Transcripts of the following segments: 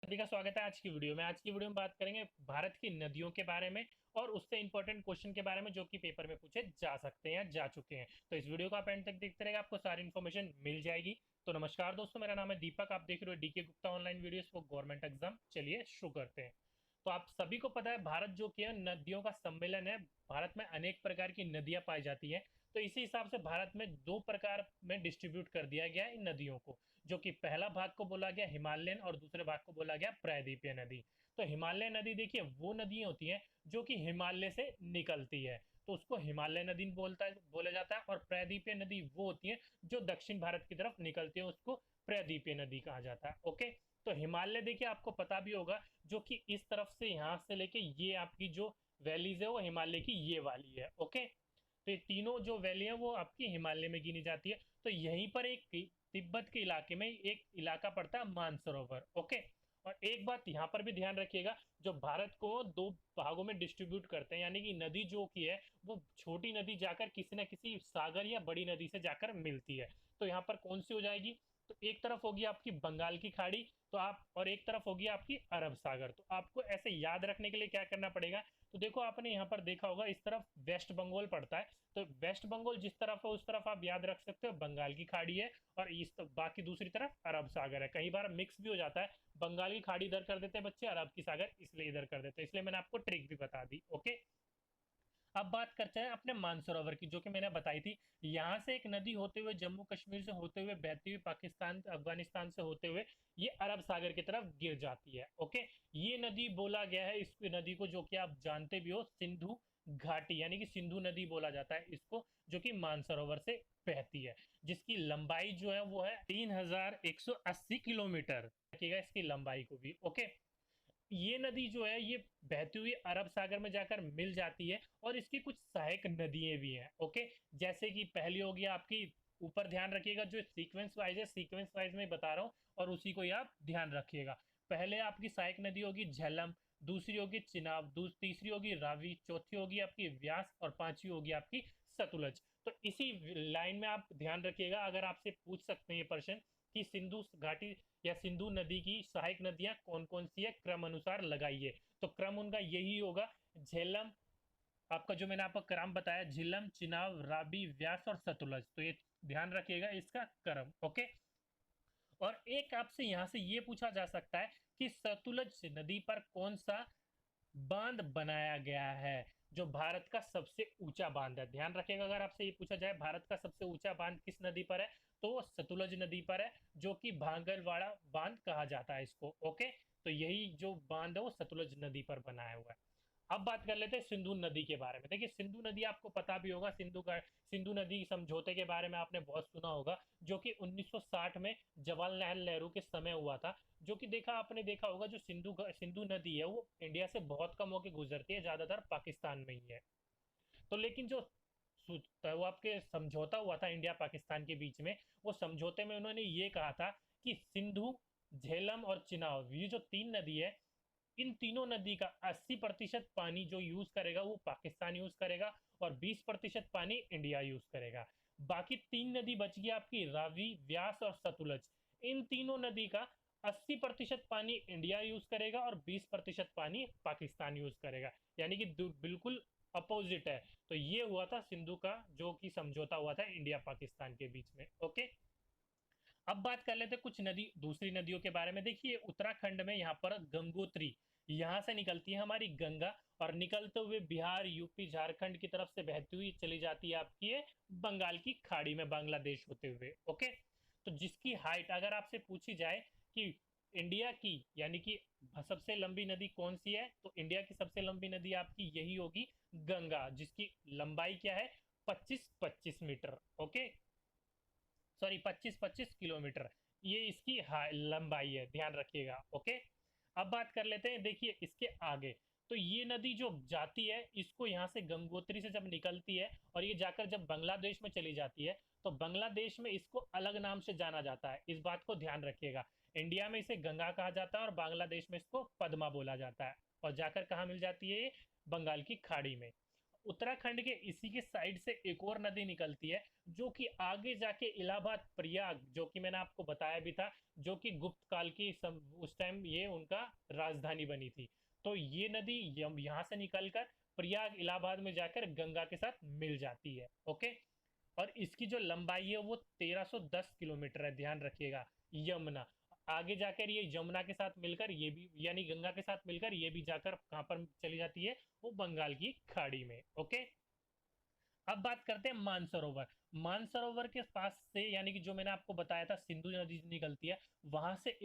सभी का स्वागत है आज की वीडियो में। आज की वीडियो में बात करेंगे भारत की नदियों के बारे में और उससे इंपॉर्टेंट क्वेश्चन के बारे में जो कि पेपर में पूछे जा सकते हैं या जा चुके हैं। तो इस वीडियो को आप एंड तक देखते रहेगा, आपको सारी इन्फॉर्मेशन मिल जाएगी। तो नमस्कार दोस्तों, मेरा नाम है दीपक, आप देख रहे हो DK Gupta online videos for government exam. चलिए शुरू करते हैं। तो आप सभी को पता है भारत जो कि है नदियों का सम्मेलन है। भारत में अनेक प्रकार की नदियां पाई जाती हैं। तो इसी हिसाब से भारत में दो प्रकार में डिस्ट्रीब्यूट कर दिया गया है इन नदियों को, जो कि पहला भाग को बोला गया हिमालयन और दूसरे भाग को बोला गया प्रायद्वीपीय नदी। तो हिमालय नदी देखिए वो नदी होती है जो कि हिमालय से निकलती है, तो उसको हिमालय नदी बोला जाता है। और प्रायद्वीपीय नदी वो होती है जो दक्षिण भारत की तरफ निकलती है, उसको प्रायद्वीपीय नदी कहा जाता है। ओके, तो हिमालय देखिए आपको पता भी होगा, जो कि इस तरफ से यहां से लेके ये आपकी जो वैलीज है वो हिमालय की ये वाली है। ओके, तो ये तीनों जो वैली है वो आपकी हिमालय में गिनी जाती है। तो यहीं पर एक तिब्बत के इलाके में एक इलाका पड़ता है मानसरोवर। ओके, और एक बात यहाँ पर भी ध्यान रखिएगा, जो भारत को दो भागों में डिस्ट्रीब्यूट करते हैं, यानी कि नदी जो की है वो छोटी नदी जाकर किसी न किसी सागर या बड़ी नदी से जाकर मिलती है। तो यहाँ पर कौन सी हो जाएगी, तो एक तरफ होगी आपकी बंगाल की खाड़ी, तो आप और एक तरफ होगी आपकी अरब सागर। तो आपको ऐसे याद रखने के लिए क्या करना पड़ेगा, तो देखो आपने यहाँ पर देखा होगा इस तरफ वेस्ट बंगाल पड़ता है, तो वेस्ट बंगाल जिस तरफ है उस तरफ आप याद रख सकते हो बंगाल की खाड़ी है, और इस बाकी दूसरी तरफ अरब सागर है। कई बार मिक्स भी हो जाता है, बंगाल की खाड़ी इधर कर देते हैं बच्चे, अरब की सागर इसलिए इधर कर देते हैं, इसलिए मैंने आपको ट्रिक भी बता दी। ओके, अब बात करते हैं अपने मानसरोवर की, जो कि मैंने बताई थी। यहां से एक नदी होते हुए जम्मू कश्मीर से होते हुए बहती हुई पाकिस्तान अफगानिस्तान से होते हुए ये अरब सागर की तरफ गिर जाती है। ओके, ये नदी बोला गया है इस नदी को, जो कि आप जानते भी हो, सिंधु घाटी यानी कि सिंधु नदी बोला जाता है इसको, जो कि मानसरोवर से बहती है, जिसकी लंबाई जो है वो है 3180 किलोमीटर। रखिएगा इसकी लंबाई को भी। ओके, ये नदी जो है ये बहती हुई अरब सागर में जाकर मिल जाती है, और इसकी कुछ सहायक नदियां भी हैं। ओके, जैसे कि पहली होगी आपकी, ऊपर ध्यान रखिएगा जो सीक्वेंस वाइज है, सीक्वेंस वाइज में बता रहा हूं और उसी को ही आप ध्यान रखिएगा। पहले आपकी सहायक नदी होगी झेलम, दूसरी होगी चिनाब, तीसरी होगी रावी, चौथी होगी आपकी व्यास, और पांचवी होगी आपकी सतलुज। तो इसी लाइन में आप ध्यान रखिएगा, अगर आपसे पूछ सकते हैं ये प्रश्न कि सिंधु घाटी या सिंधु नदी की सहायक नदियां कौन कौन सी है, क्रम अनुसार लगाइए, तो क्रम उनका यही होगा, झेलम, आपका जो मैंने आपको क्रम बताया, झिलम, चिनाब, राबी, व्यास और सतलुज। तो ये ध्यान रखिएगा इसका क्रम। ओके, और एक आपसे यहां से ये पूछा जा सकता है कि सतलुज नदी पर कौन सा बांध बनाया गया है, जो भारत का सबसे ऊंचा बांध है। ध्यान रखिएगा, अगर आपसे ये पूछा जाए भारत का सबसे ऊंचा बांध किस नदी पर है, तो वो सतलुज नदी पर है, जो कि भांगरवाड़ा बांध कहा जाता है इसको। ओके, तो यही जो बांध है वो सतलुज नदी पर बनाया हुआ है। अब बात कर लेते हैं सिंधु नदी के बारे में। देखिए सिंधु नदी आपको पता भी होगा, सिंधु नदी समझौते के बारे में आपने बहुत सुना होगा, जो कि 1960 में जवाहरलाल नेहरू के समय हुआ था। जो कि आपने देखा होगा, जो सिंधु नदी है वो इंडिया से बहुत कम होकर गुजरती है, ज्यादातर पाकिस्तान में ही है। तो लेकिन जो वो आपके समझौता हुआ था इंडिया पाकिस्तान के बीच में, वो समझौते में उन्होंने ये कहा था कि सिंधु, झेलम और चिनाब, ये जो तीन नदी है, इन तीनों नदी का 80% पानी जो यूज करेगा वो पाकिस्तान यूज करेगा, और 20% पानी इंडिया यूज करेगा। बाकी तीन नदी बच गई आपकी रावी, व्यास और सतलुज। इन तीनों नदी का 80% पानी इंडिया यूज करेगा और 20% पानी पाकिस्तान यूज करेगा, यानी कि बिल्कुल अपोजिट है। तो ये हुआ था सिंधु का जो कि समझौता हुआ था इंडिया पाकिस्तान के बीच में। ओके, अब बात कर लेते हैं कुछ दूसरी नदियों के बारे में। देखिए उत्तराखंड में यहाँ पर गंगोत्री, यहाँ से निकलती है हमारी गंगा, और निकलते हुए बिहार, यूपी, झारखंड की तरफ से बहती हुई चली जाती है आपकी ये बंगाल की खाड़ी में, बांग्लादेश होते हुए। ओके, तो जिसकी हाइट अगर आपसे पूछी जाए कि इंडिया की यानी कि सबसे लंबी नदी कौन सी है, तो इंडिया की सबसे लंबी नदी आपकी यही होगी गंगा, जिसकी लंबाई क्या है, 25-25 मीटर। ओके, सॉरी 25-25 किलोमीटर, ये इसकी लंबाई है, ध्यान रखिएगा। ओके, अब बात कर लेते हैं देखिए इसके आगे। तो ये नदी जो जाती है, इसको यहाँ से गंगोत्री से जब निकलती है और ये जाकर जब बांग्लादेश में चली जाती है, तो बांग्लादेश में इसको अलग नाम से जाना जाता है, इस बात को ध्यान रखिएगा। इंडिया में इसे गंगा कहा जाता है और बांग्लादेश में इसको पद्मा बोला जाता है, और जाकर कहाँ मिल जाती है ये, बंगाल की खाड़ी में। उत्तराखंड के इसी के साइड से एक और नदी निकलती है जो कि आगे जाके इलाहाबाद प्रयाग, जो कि मैंने आपको बताया भी था, जो कि गुप्त काल की उस टाइम ये उनका राजधानी बनी थी। तो ये नदी यहाँ से निकलकर प्रयाग इलाहाबाद में जाकर गंगा के साथ मिल जाती है। ओके, और इसकी जो लंबाई है वो 1310 किलोमीटर है, ध्यान रखिएगा। यमुना आगे जाकर ये यमुना के साथ मिलकर ये भी, यानी गंगा के साथ मिलकर ये भी जाकर कहाँ पर चली जाती है, वो बंगाल की खाड़ी में। ओके, अब बात करते हैं मानसरोवर। मानसरोवर के पास से, यानी कि जो मैंने आपको बताया था सिंधु नदी निकलती है, वहां से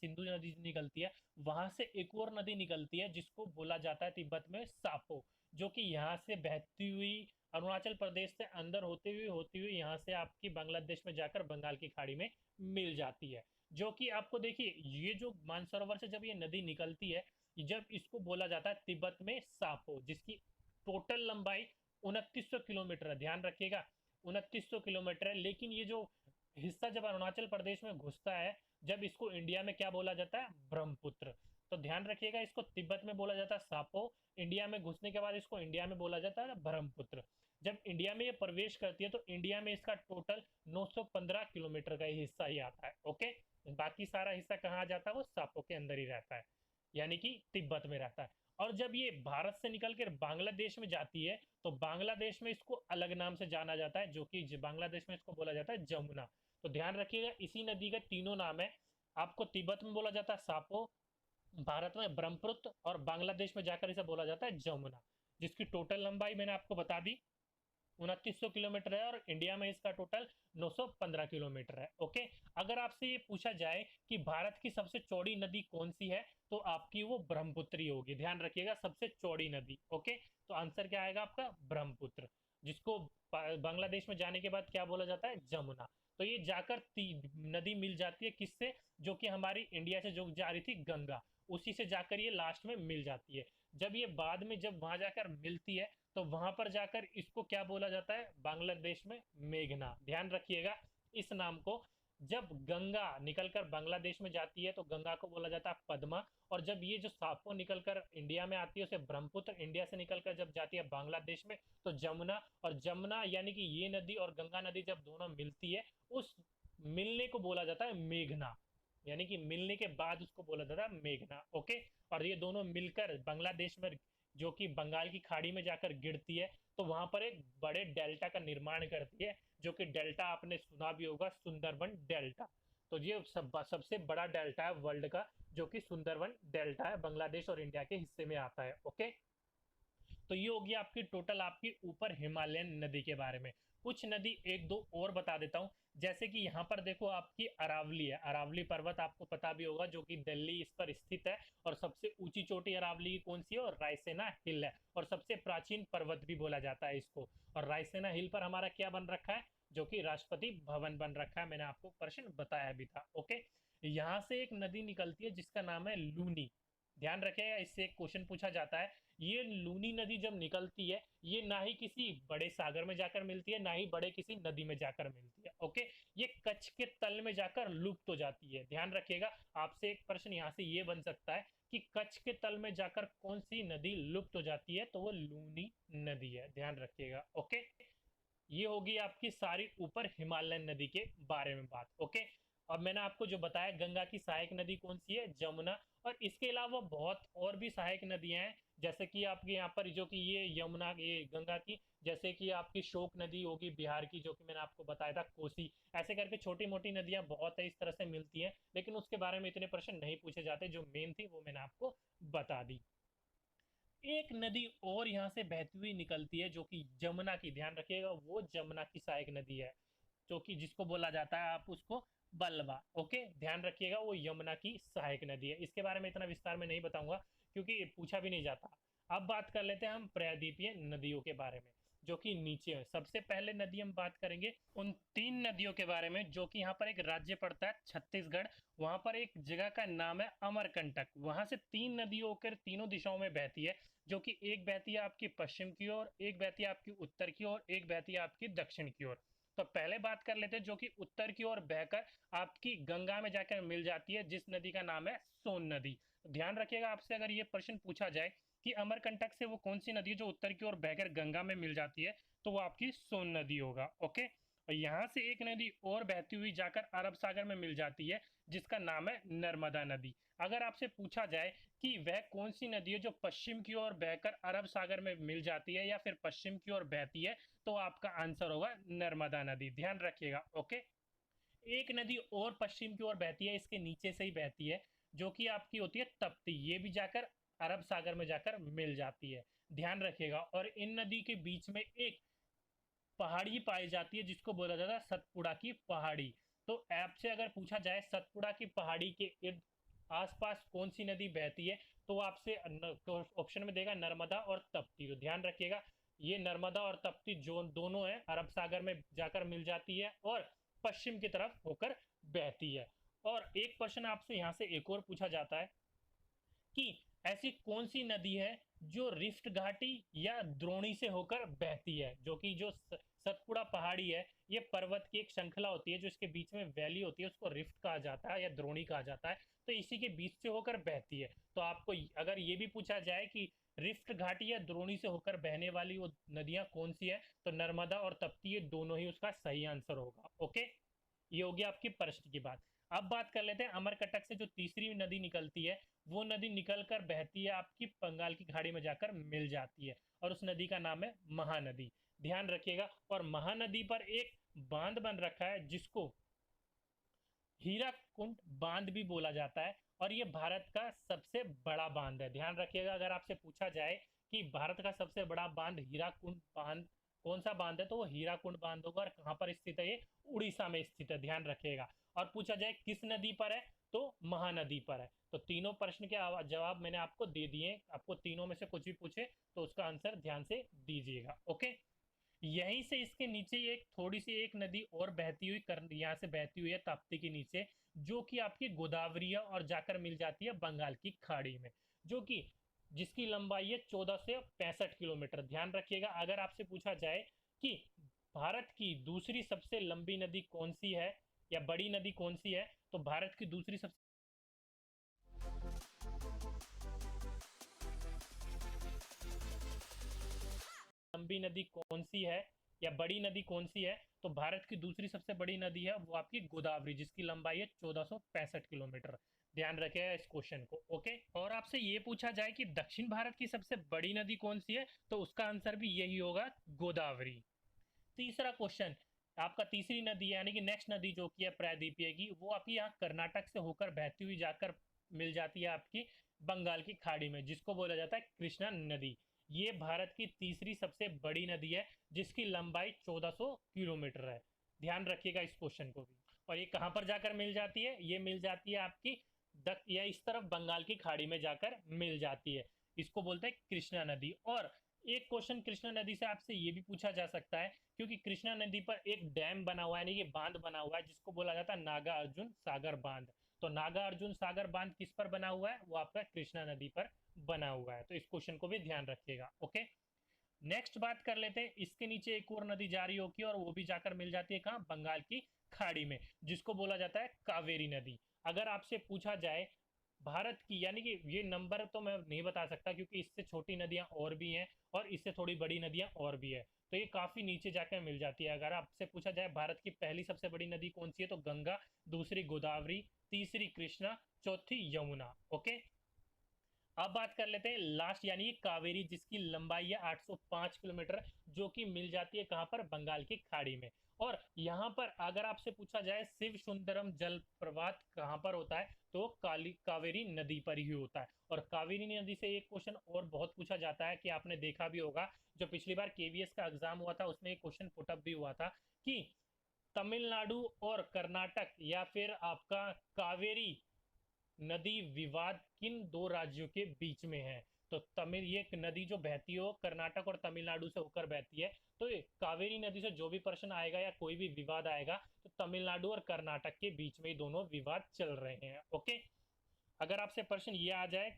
सिंधु नदी निकलती है, वहां से एक और नदी निकलती है जिसको बोला जाता है तिब्बत में सापो, जो कि यहाँ से बहती हुई अरुणाचल प्रदेश से अंदर होती हुई यहाँ से आपकी बांग्लादेश में जाकर बंगाल की खाड़ी में मिल जाती है। जो कि आपको देखिए, ये जो मानसरोवर से जब ये नदी निकलती है, जब इसको बोला जाता है तिब्बत में सापो, जिसकी टोटल लंबाई 2900 किलोमीटर है। ध्यान रखिएगा, 2900 किलोमीटर है। लेकिन ये जो हिस्सा जब अरुणाचल प्रदेश में घुसता है, जब इसको इंडिया में क्या बोला जाता है, ब्रह्मपुत्र। तो ध्यान रखिएगा, इसको तिब्बत में बोला जाता है सापो, इंडिया में घुसने के बाद इसको इंडिया में बोला जाता है ब्रह्मपुत्र। जब इंडिया में ये प्रवेश करती है तो इंडिया में इसका टोटल 915 किलोमीटर का हिस्सा ही आता है। ओके, बाकी सारा हिस्सा कहाँ आ जाता है, वो सापो के अंदर ही रहता है, यानी कि तिब्बत में रहता है। और जब ये भारत से निकल कर बांग्लादेश में जाती है तो बांग्लादेश में इसको अलग नाम से जाना जाता है, जो कि बांग्लादेश में इसको बोला जाता है जमुना। तो ध्यान रखिएगा, इसी नदी का तीनों नाम है। आपको तिब्बत में बोला जाता है सापो, भारत में ब्रह्मपुत्र, और बांग्लादेश में जाकर इसे बोला जाता है जमुना, जिसकी टोटल लंबाई मैंने आपको बता दी 2900 किलोमीटर है, और इंडिया में इसका टोटल 915 किलोमीटर है। ओके, अगर आपसे ये पूछा जाए कि भारत की सबसे चौड़ी नदी कौन सी है, तो आपकी वो ब्रह्मपुत्री होगी। ध्यान रखिएगा, सबसे चौड़ी नदी। ओके, तो आंसर क्या आएगा आपका, ब्रह्मपुत्र, जिसको बांग्लादेश में जाने के बाद क्या बोला जाता है, जमुना। तो ये जाकर नदी मिल जाती है किससे, जो कि हमारी इंडिया से जो जा रही थी गंगा, उसी से जाकर ये लास्ट में मिल जाती है। जब ये बाद में जब वहां जाकर मिलती है तो वहां पर जाकर इसको क्या बोला जाता है, बांग्लादेश में मेघना। ध्यान रखिएगा इस नाम को। जब गंगा निकलकर बांग्लादेश में जाती है तो गंगा को बोला जाता है पद्मा, और जब ये जो सापो निकलकर इंडिया में आती है उसे ब्रह्मपुत्र, इंडिया से निकलकर जब जाती है बांग्लादेश में तो जमुना, और जमुना यानी कि ये नदी और गंगा नदी जब दोनों मिलती है, उस मिलने को बोला जाता है मेघना, यानी कि मिलने के बाद उसको बोला जाता है मेघना। ओके, और ये दोनों मिलकर बांग्लादेश में, जो कि बंगाल की खाड़ी में जाकर गिरती है, तो वहां पर एक बड़े डेल्टा का निर्माण करती है, जो कि डेल्टा आपने सुना भी होगा, सुंदरबन डेल्टा। तो ये सबसे बड़ा डेल्टा है वर्ल्ड का, जो कि सुंदरबन डेल्टा है, बांग्लादेश और इंडिया के हिस्से में आता है। ओके, तो ये होगी आपकी टोटल आपकी ऊपर हिमालयन नदी के बारे में। कुछ नदी एक दो और बता देता हूँ, जैसे कि यहाँ पर देखो आपकी अरावली है, अरावली पर्वत आपको पता भी होगा, जो कि दिल्ली इस पर स्थित है, और सबसे ऊंची चोटी अरावली की कौन सी है, और रायसेना हिल है, और सबसे प्राचीन पर्वत भी बोला जाता है इसको। और रायसेना हिल पर हमारा क्या बन रखा है, जो कि राष्ट्रपति भवन बन रखा है, मैंने आपको प्रश्न बताया भी था। ओके, यहाँ से एक नदी निकलती है जिसका नाम है लूनी। ध्यान रखिएगा, इससे एक क्वेश्चन पूछा जाता है। ये लूनी नदी जब निकलती है, ये ना ही किसी बड़े सागर में जाकर मिलती है, ना ही बड़े किसी नदी में जाकर मिलती है। ओके, ये कच्छ के तल में जाकर लुप्त हो जाती है। ध्यान रखिएगा, आपसे एक प्रश्न यहाँ से ये बन सकता है कि कच्छ के तल में जाकर कौन सी नदी लुप्त हो जाती है, तो वो लूनी नदी है। ध्यान रखिएगा। ओके, ये होगी आपकी सारी ऊपर हिमालयन नदी के बारे में बात। ओके, अब मैंने आपको जो बताया गंगा की सहायक नदी कौन सी है, जमुना, और इसके अलावा बहुत और भी सहायक नदियां हैं, जैसे कि आपके यहाँ पर जो कि ये यमुना, ये गंगा की, जैसे कि आपकी शोक नदी होगी बिहार की, जो कि मैंने आपको बताया था, कोसी, ऐसे करके छोटी मोटी नदियां बहुत है, इस तरह से मिलती हैं, लेकिन उसके बारे में इतने प्रश्न नहीं पूछे जाते। जो मेन थी वो मैंने आपको बता दी। एक नदी और यहाँ से बहती हुई निकलती है, जो कि जमुना की, ध्यान रखिएगा, वो जमुना की सहायक नदी है, जो कि जिसको बोला जाता है आप उसको बलवा। ओके, ध्यान रखिएगा, वो यमुना की सहायक नदी है। इसके बारे में इतना विस्तार में नहीं बताऊंगा क्योंकि पूछा भी नहीं जाता। अब बात कर लेते हैं हम प्रायद्वीपीय नदियों के बारे में, जो कि नीचे है। सबसे पहले नदी हम बात करेंगे उन तीन नदियों के बारे में, जो कि यहाँ पर एक राज्य पड़ता है छत्तीसगढ़, वहां पर एक जगह का नाम है अमरकंटक। वहां से तीन नदी होकर तीनों दिशाओं में बहती है, जो कि एक बहती है आपकी पश्चिम की ओर, एक बहती है आपकी उत्तर की ओर, एक बहती है आपकी दक्षिण की ओर। तो पहले बात कर लेते हैं जो कि उत्तर की ओर बहकर आपकी गंगा में जाकर मिल जाती है, जिस नदी का नाम है सोन नदी। ध्यान रखिएगा, आपसे अगर ये प्रश्न पूछा जाए कि अमरकंटक से वो कौन सी नदी है जो उत्तर की ओर बहकर गंगा में मिल जाती है, तो वो आपकी सोन नदी होगा। ओके, और यहाँ से एक नदी और बहती हुई जाकर अरब सागर में मिल जाती है, जिसका नाम है नर्मदा नदी। अगर आपसे पूछा जाए कि वह कौन सी नदी है जो पश्चिम की ओर बहकर अरब सागर में मिल जाती है या फिर पश्चिम की ओर बहती है, तो आपका आंसर होगा नर्मदा नदी। ध्यान रखिएगा। ओके, एक नदी और पश्चिम की ओर बहती है, इसके नीचे से ही बहती है, जो कि आपकी होती है तप्ती। ये भी जाकर अरब सागर में जाकर मिल जाती है। ध्यान रखिएगा। और इन नदी के बीच में एक पहाड़ी पाई जाती है जिसको बोला जाता है सतपुड़ा की पहाड़ी। तो आपसे अगर पूछा जाए सतपुड़ा की पहाड़ी के इर्द आसपास कौन सी नदी बहती है, तो आपसे ऑप्शन में देगा नर्मदा और तप्ती। तो ध्यान रखिएगा, ये नर्मदा और तप्ती जो दोनों है अरब सागर में जाकर मिल जाती है और पश्चिम की तरफ होकर बहती है। और एक क्वेश्चन आपसे यहाँ से एक और पूछा जाता है कि ऐसी कौन सी नदी है जो रिफ्ट घाटी या द्रोणी से होकर बहती है, जो कि जो सतपुड़ा पहाड़ी है ये पर्वत की एक श्रृंखला होती है, जो इसके बीच में वैली होती है उसको रिफ्ट कहा जाता है या द्रोणी कहा जाता है, तो इसी के बीच से होकर बहती है। तो आपको अगर ये भी पूछा जाए कि रिफ्ट घाटी या द्रोणी से होकर बहने वाली वो नदियां कौन सी है, तो नर्मदा और तप्ती ये दोनों ही उसका सही आंसर होगा। ओके, ये होगी आपकी प्रश्न की बात। अब बात कर लेते हैं अमरकंटक से जो तीसरी नदी निकलती है, वो नदी निकलकर बहती है आपकी बंगाल की खाड़ी में जाकर मिल जाती है, और उस नदी का नाम है महानदी। ध्यान रखिएगा। और महानदी पर एक बांध बन रखा है जिसको हीराकुंड बांध भी बोला जाता है, और ये भारत का सबसे बड़ा बांध है। ध्यान रखिएगा, अगर आपसे पूछा जाए कि भारत का सबसे बड़ा बांध हीराकुंड बांध कौन सा बांध है, तो वो हीराकुंड बांध होगा। और कहाँ पर स्थित है, ये उड़ीसा में स्थित है। ध्यान रखिएगा। और पूछा जाए किस नदी पर है, तो महानदी पर है। तो तीनों प्रश्न के जवाब मैंने आपको दे दिए। आपको तीनों में से कुछ भी पूछे तो उसका आंसर ध्यान से दीजिएगा। ओके, यहीं से इसके नीचे एक थोड़ी सी एक नदी और बहती हुई यहाँ से बहती हुई है ताप्ती के नीचे, जो कि आपकी गोदावरी है और जाकर मिल जाती है बंगाल की खाड़ी में, जो कि जिसकी लंबाई है 14 से 65 किलोमीटर। ध्यान रखिएगा, अगर आपसे पूछा जाए कि भारत की दूसरी सबसे लंबी नदी कौन सी है या बड़ी नदी कौन सी है, तो भारत की दूसरी सबसे लंबी नदी कौन सी है या बड़ी नदी कौन सी है, तो भारत की दूसरी सबसे बड़ी नदी है वो आपकी गोदावरी, जिसकी लंबाई है 1465 किलोमीटर। ध्यान रखेगा इस क्वेश्चन को। ओके, और आपसे ये पूछा जाए कि दक्षिण भारत की सबसे बड़ी नदी कौन सी है, तो उसका आंसर भी यही होगा, गोदावरी। तीसरा क्वेश्चन, आपका तीसरी नदी यानी कि नेक्स्ट नदी जो कि है प्रायद्वीपीय की, वो आपकी यहाँ कर्नाटक से होकर बहती हुई जाकर मिल जाती है आपकी बंगाल की खाड़ी में, जिसको बोला जाता है कृष्णा नदी। ये भारत की तीसरी सबसे बड़ी नदी है, जिसकी लंबाई 1400 किलोमीटर है। ध्यान रखिएगा इस क्वेश्चन को भी। और ये कहाँ पर जाकर मिल जाती है, ये मिल जाती है आपकी या इस तरफ बंगाल की खाड़ी में जाकर मिल जाती है। इसको बोलते हैं कृष्णा नदी। और एक क्वेश्चन कृष्णा नदी से आपसे ये भी पूछा जा सकता है, क्योंकि कृष्णा नदी पर एक डैम बना हुआ है, यानी कि बांध बना हुआ है, जिसको बोला जाता है नागा अर्जुन सागर बांध। तो नागा अर्जुन सागर बांध किस पर बना हुआ है, वो आपका कृष्णा नदी पर बना हुआ है। तो इस क्वेश्चन को भी ध्यान रखिएगा। ओके, नेक्स्ट बात कर लेते हैं, इसके नीचे एक और नदी जा रही होगी और वो भी जाकर मिल जाती है कहाँ, बंगाल की खाड़ी में, जिसको बोला जाता है कावेरी नदी। अगर आपसे पूछा जाए भारत की, यानी कि ये नंबर तो मैं नहीं बता सकता क्योंकि इससे छोटी नदियां और भी हैं और इससे थोड़ी बड़ी नदियां और भी है, तो ये काफी नीचे जाकर मिल जाती है। अगर आपसे पूछा जाए भारत की पहली सबसे बड़ी नदी कौन सी है, तो गंगा, दूसरी गोदावरी, तीसरी कृष्णा, चौथी यमुना। ओके, अब बात कर लेते हैं लास्ट यानी कावेरी, जिसकी लंबाई है 805 किलोमीटर, जो कि मिल जाती है कहां पर, बंगाल की खाड़ी में। और यहाँ पर अगर आपसे पूछा जाए शिव सुंदरम जल प्रपात कहाँ पर होता है, तो कावेरी नदी पर ही होता है। और कावेरी नदी से एक क्वेश्चन और बहुत पूछा जाता है कि आपने देखा भी होगा, जो पिछली बार केवीएस का एग्जाम हुआ था उसमें एक क्वेश्चन पुटअप भी हुआ था कि तमिलनाडु और कर्नाटक या फिर आपका कावेरी नदी विवाद किन दो राज्यों के बीच में है। तो तमिल ये नदी जो बहती हो कर्नाटक और तमिलनाडु से होकर बहती है, तो ये कावेरी नदी से जो भी प्रश्न आएगा या कोई भी विवाद आएगा, तो तमिलनाडु और कर्नाटक के बीच में ही दोनों विवाद चल रहे हैं। ओके, अगर आपसे प्रश्न ये आ जाए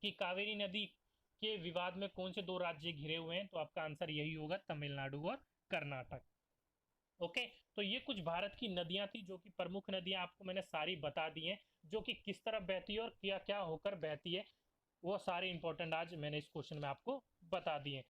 कि कावेरी नदी के विवाद में कौन से दो राज्य घिरे हुए हैं, तो आपका आंसर यही होगा, तमिलनाडु और कर्नाटक। ओके, तो ये कुछ भारत की नदियां थी, जो कि प्रमुख नदियां आपको मैंने सारी बता दी हैं, जो कि किस तरफ बहती है और क्या क्या होकर बहती है, वो सारे इंपॉर्टेंट आज मैंने इस क्वेश्चन में आपको बता दिए।